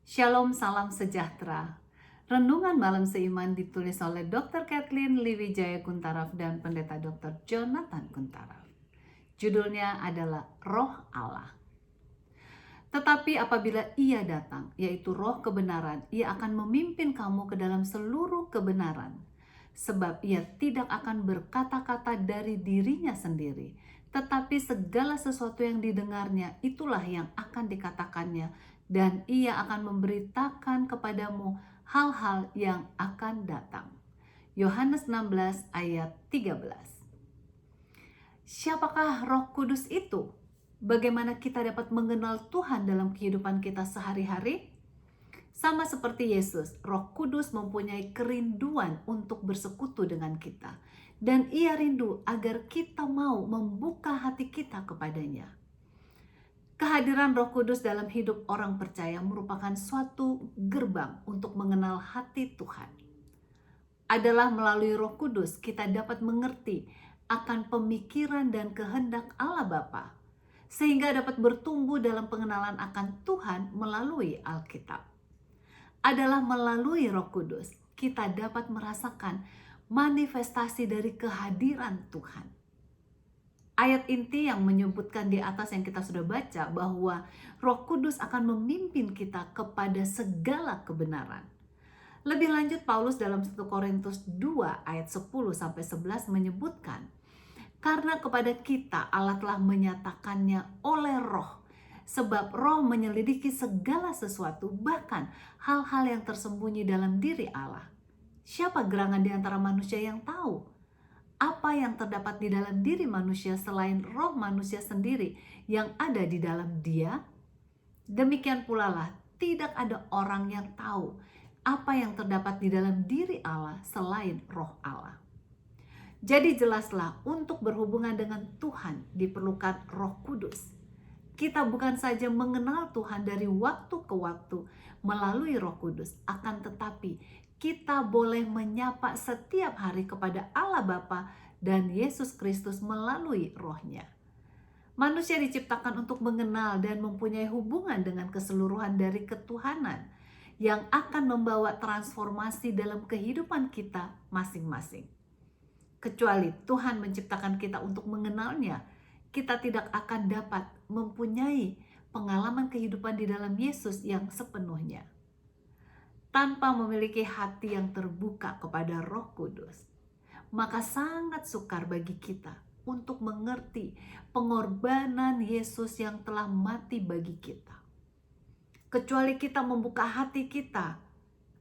Shalom, salam sejahtera. Renungan malam seiman ditulis oleh Dr. Kathleen Liwijaya Kuntaraf dan Pendeta Dr. Jonathan Kuntaraf. Judulnya adalah Roh Allah. Tetapi apabila Ia datang, yaitu Roh kebenaran, Ia akan memimpin kamu ke dalam seluruh kebenaran. Sebab Ia tidak akan berkata-kata dari dirinya sendiri, tetapi segala sesuatu yang didengarnya itulah yang akan dikatakannya, dan Ia akan memberitakan kepadamu hal-hal yang akan datang. Yohanes 16 ayat 13. Siapakah Roh Kudus itu? Bagaimana kita dapat mengenal Tuhan dalam kehidupan kita sehari-hari? Sama seperti Yesus, Roh Kudus mempunyai kerinduan untuk bersekutu dengan kita. Dan Ia rindu agar kita mau membuka hati kita kepadanya. Kehadiran Roh Kudus dalam hidup orang percaya merupakan suatu gerbang untuk mengenal hati Tuhan. Adalah melalui Roh Kudus kita dapat mengerti akan pemikiran dan kehendak Allah Bapa, sehingga dapat bertumbuh dalam pengenalan akan Tuhan melalui Alkitab. Adalah melalui Roh Kudus kita dapat merasakan manifestasi dari kehadiran Tuhan. Ayat inti yang menyebutkan di atas yang kita sudah baca bahwa Roh Kudus akan memimpin kita kepada segala kebenaran. Lebih lanjut Paulus dalam 1 Korintus 2 ayat 10-11 menyebutkan, karena kepada kita Allah telah menyatakannya oleh Roh, sebab Roh menyelidiki segala sesuatu, bahkan hal-hal yang tersembunyi dalam diri Allah. Siapa gerangan di antara manusia yang tahu apa yang terdapat di dalam diri manusia selain roh manusia sendiri yang ada di dalam dia? Demikian pula lah, tidak ada orang yang tahu apa yang terdapat di dalam diri Allah selain roh Allah. Jadi jelaslah, untuk berhubungan dengan Tuhan diperlukan Roh Kudus. Kita bukan saja mengenal Tuhan dari waktu ke waktu melalui Roh Kudus, akan tetapi kita boleh menyapa setiap hari kepada Allah Bapa dan Yesus Kristus melalui Roh-Nya. Manusia diciptakan untuk mengenal dan mempunyai hubungan dengan keseluruhan dari ketuhanan yang akan membawa transformasi dalam kehidupan kita masing-masing. Kecuali Tuhan menciptakan kita untuk mengenalnya, kita tidak akan dapat mempunyai pengalaman kehidupan di dalam Yesus yang sepenuhnya. Tanpa memiliki hati yang terbuka kepada Roh Kudus, maka sangat sukar bagi kita untuk mengerti pengorbanan Yesus yang telah mati bagi kita. Kecuali kita membuka hati kita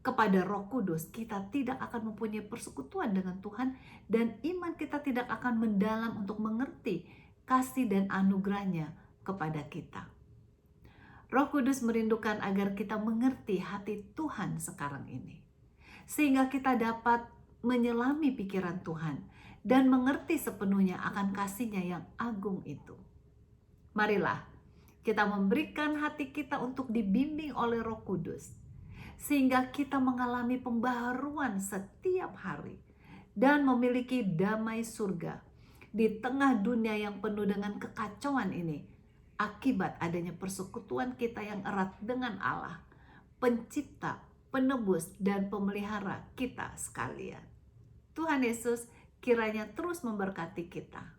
kepada Roh Kudus, kita tidak akan mempunyai persekutuan dengan Tuhan, dan iman kita tidak akan mendalam untuk mengerti kasih dan anugerahnya kepada kita. Roh Kudus merindukan agar kita mengerti hati Tuhan sekarang ini, sehingga kita dapat menyelami pikiran Tuhan dan mengerti sepenuhnya akan kasih-Nya yang agung itu. Marilah kita memberikan hati kita untuk dibimbing oleh Roh Kudus, sehingga kita mengalami pembaharuan setiap hari dan memiliki damai surga di tengah dunia yang penuh dengan kekacauan ini, akibat adanya persekutuan kita yang erat dengan Allah, Pencipta, Penebus, dan Pemelihara kita sekalian. Tuhan Yesus kiranya terus memberkati kita.